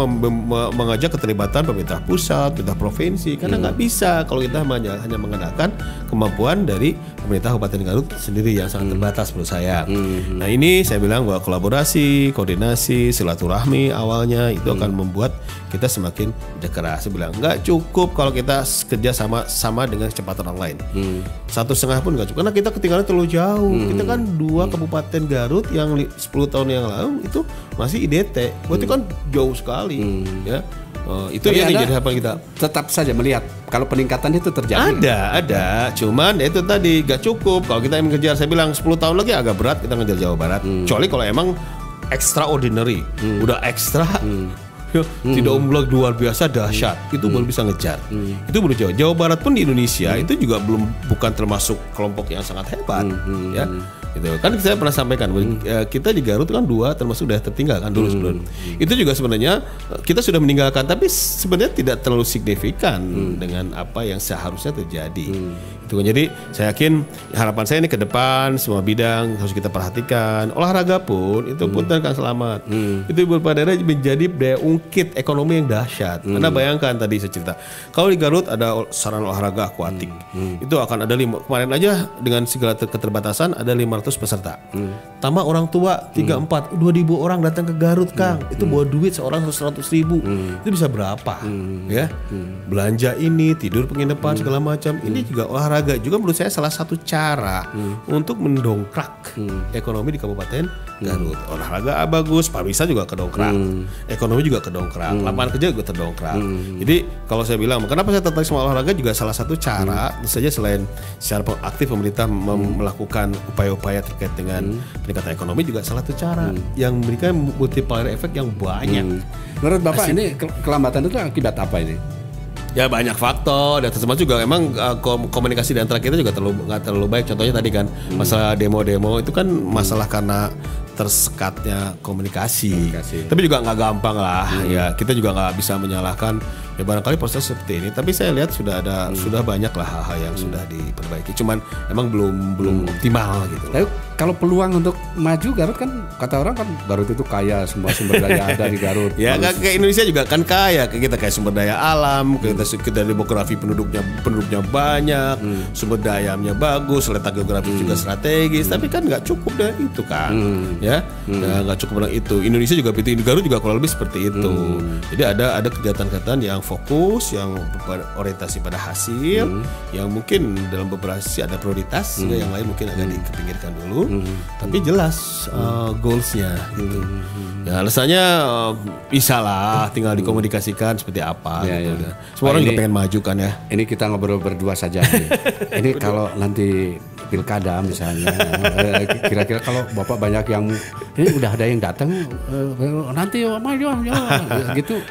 mengajak keterlibatan pemerintah pusat, pemerintah provinsi, karena nggak bisa kalau kita hanya mengandalkan kemampuan dari pemerintah Kabupaten Garut sendiri yang sangat terbatas menurut saya. Nah, ini saya bilang bahwa kolaborasi, koordinasi, silaturahmi awalnya itu akan membuat kita semakin dekat. Saya bilang nggak cukup kalau kita kerja sama dengan kecepatan orang lain. 1,5 pun nggak cukup karena kita ketinggalan terlalu jauh. Kita kan 2 kabupaten Garut yang 10 tahun yang lalu itu masih IDT, berarti kan jauh sekali. Ya, itu yang jadi harapan kita. Tetap saja melihat kalau peningkatan itu terjadi. Ada, cuman itu tadi nggak cukup. Kalau kita ingin mengejar, saya bilang 10 tahun lagi agak berat kita ngejar Jawa Barat. Kecuali kalau emang extraordinary, udah ekstra. Tidak umlok luar biasa dahsyat, itu baru bisa ngejar. Itu baru Jawa Barat pun di Indonesia itu juga bukan termasuk kelompok yang sangat hebat, ya. Gitu. Kan saya pernah sampaikan kita di Garut kan 2 termasuk daerah tertinggal kan dulu sebelum. Itu juga sebenarnya kita sudah meninggalkan, tapi sebenarnya tidak terlalu signifikan dengan apa yang seharusnya terjadi. Itu kan, jadi saya yakin harapan saya ini ke depan semua bidang harus kita perhatikan. Olahraga pun itu pun akan selamat. Itu beberapa daerah menjadi daya ungkit ekonomi yang dahsyat. Karena bayangkan tadi saya cerita, kalau di Garut ada sarana olahraga akuatik, itu akan ada kemarin aja dengan segala keterbatasan ada 500 200 peserta. Tambah orang tua 3-4, 2.000 orang datang ke Garut, Kang. Itu bawa duit seorang 100.000. Itu bisa berapa? Ya. Belanja ini, tidur penginapan segala macam. Ini juga olahraga juga menurut saya salah satu cara untuk mendongkrak ekonomi di Kabupaten Garut. Olahraga bagus, pariwisata juga kedongkrak. Ekonomi juga kedongkrak, lapangan kerja juga terdongkrak. Jadi kalau saya bilang, kenapa saya tertarik sama olahraga juga salah satu cara, tentu saja selain secara aktif pemerintah melakukan upaya-upaya terkait dengan peningkatan ekonomi juga salah satu cara yang memberikan multiplier efek yang banyak. Menurut Bapak ini kelambatan itu akibat apa ini? Ya banyak faktor dan termasuk juga emang komunikasi di antara kita juga nggak terlalu baik. Contohnya tadi kan masalah demo-demo itu kan masalah karena tersekatnya komunikasi. Tapi juga nggak gampang lah. Ya kita juga nggak bisa menyalahkan. Ya barangkali proses seperti ini. Tapi saya lihat sudah banyak lah hal-hal yang sudah diperbaiki. Cuman emang belum optimal gitu. Tapi kalau peluang untuk maju Garut kan kata orang kan Garut itu kaya, semua sumber daya ada di Garut. Ya kayak Indonesia juga kan kaya. Kita kayak sumber daya alam, kita demografi penduduknya banyak, sumber dayanya bagus, letak geografis juga strategis. Tapi kan nggak cukup dengan itu kan. Ya, nggak cukup dengan itu. Indonesia juga di Garut juga kurang lebih seperti itu. Jadi ada kegiatan-kegiatan yang fokus, yang orientasi pada hasil, yang mungkin dalam beberapa sisi ada prioritas, yang lain mungkin agak dikepinggirkan dulu. Tapi jelas goalsnya gitu. Ya alasannya bisa lah, tinggal dikomunikasikan seperti apa. Gitu. Semua orang juga pengen maju kan ya. Ini kita ngobrol berdua saja. Ini kalau nanti pilkada misalnya, kira-kira kalau Bapak banyak yang ini udah ada yang datang, nanti maju gitu.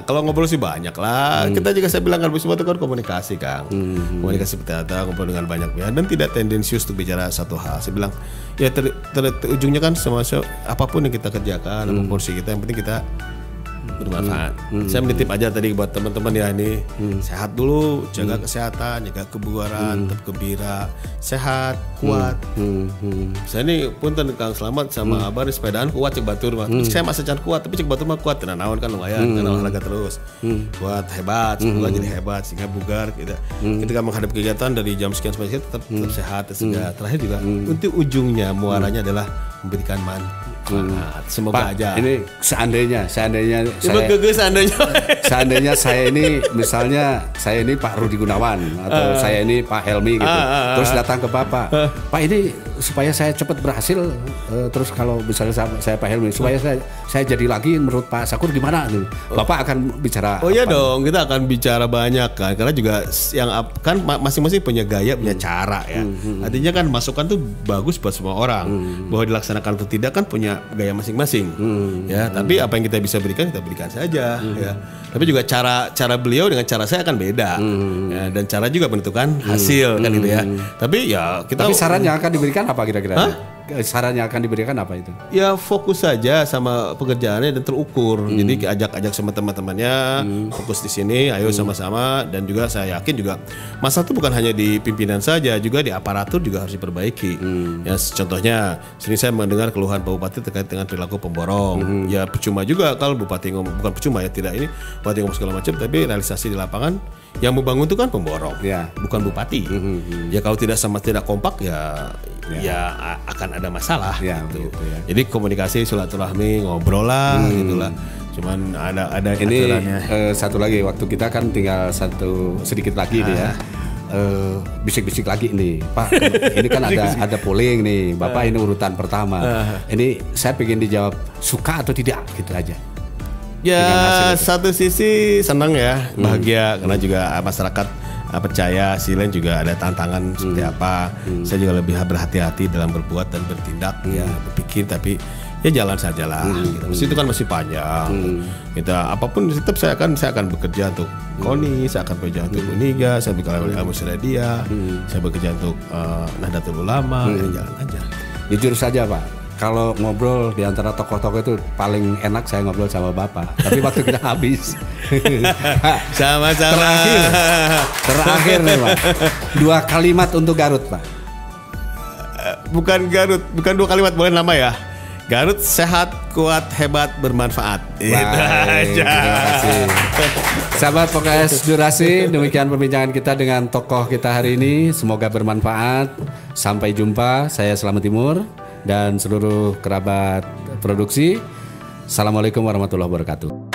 Kalau ngobrol sih banyak lah. Kita juga saya bilang kan semua itu kan komunikasi, Kang. Komunikasi seperti apa, ngobrol dengan banyak pihak dan tidak tendensius untuk bicara satu hal. Saya bilang ya ujungnya kan semua apapun yang kita kerjakan, apapun porsi kita, yang penting kita bermanfaat. Saya menitip aja tadi buat teman-teman ya ini sehat dulu, jaga kesehatan, jaga kebugaran, tetap gembira, sehat, kuat. Saya ini punten Kang Slamet sama Abah di sepedaan kuat cek batur mah. Saya masih can kuat tapi cek batur mah kuat tenan naon kan lumayan kan olahraga terus. Kuat hebat, semoga jadi hebat sehingga bugar gitu. Ketika menghadapi kegiatan dari jam sekian sampai sekian tetap sehat sehingga terakhir juga untuk ujungnya muaranya adalah memberikan manfaat. Semoga Pak, aja. ini seandainya saya ini misalnya saya ini Pak Rudi Gunawan atau saya ini Pak Helmi gitu. Terus datang ke Bapak. Pak ini supaya saya cepat berhasil terus kalau misalnya saya Pak Helmi supaya saya jadi lagi menurut Pak Sakur gimana nih? Bapak akan bicara Oh iya dong, kita akan bicara banyak kan karena juga yang kan masing-masing punya gaya, punya cara ya. Artinya kan masukan tuh bagus buat semua orang. Bahwa dilaksanakan atau tidak kan punya gaya masing-masing. Ya, tapi apa yang kita bisa berikan kita berikan saja ya. Tapi juga cara beliau dengan cara saya akan beda. Ya, dan cara juga menentukan hasil kan gitu ya. Tapi ya kita saran yang akan diberikan apa kira-kira? Saran yang akan diberikan apa itu? Ya fokus saja sama pekerjaannya dan terukur. Jadi ajak sama teman-temannya fokus di sini, ayo sama-sama. Dan juga saya yakin juga masalah itu bukan hanya di pimpinan saja, juga di aparatur juga harus diperbaiki. Ya contohnya, sini saya mendengar keluhan Pak Bupati terkait dengan perilaku pemborong. Ya percuma juga kalau Bupati ngomong, bukan percuma ya tidak ini Bupati ngomong segala macam, tapi realisasi di lapangan yang membangun itu kan pemborong, bukan Bupati. Ya kalau tidak kompak ya akan ada masalah gitu. Jadi komunikasi, silaturahmi, ngobrol lah gitulah. Cuman ada ini satu lagi, waktu kita kan tinggal sedikit lagi nih ya. Bisik-bisik lagi nih Pak, ini kan ada polling nih Bapak, ini urutan pertama. Ini saya pengen dijawab suka atau tidak gitu aja. Ya satu sisi senang ya, bahagia karena juga masyarakat percaya, selain juga ada tantangan seperti apa. Saya juga lebih berhati-hati dalam berbuat dan bertindak ya, berpikir tapi ya jalan sajalah gitu. Mesti itu kan masih panjang. Kita apapun tetap saya akan bekerja untuk KONI, saya akan bekerja untuk Uniga, saya bekerja untuk Al-Musyadiyah, saya bekerja untuk Nahdlatul Ulama, ya jalan aja. Jujur saja Pak, kalau ngobrol di antara tokoh-tokoh itu paling enak saya ngobrol sama Bapak. Tapi waktu kita habis. Sama-sama. Terakhir nih Pak. 2 kalimat untuk Garut Pak. Bukan Garut, bukan 2 kalimat, boleh nama ya. Garut sehat, kuat, hebat, bermanfaat. Itu aja. Terima kasih. Sahabat Podcast Durasi, demikian perbincangan kita dengan tokoh kita hari ini. Semoga bermanfaat. Sampai jumpa. Saya Selamat Timur dan seluruh kerabat produksi. Assalamualaikum warahmatullahi wabarakatuh.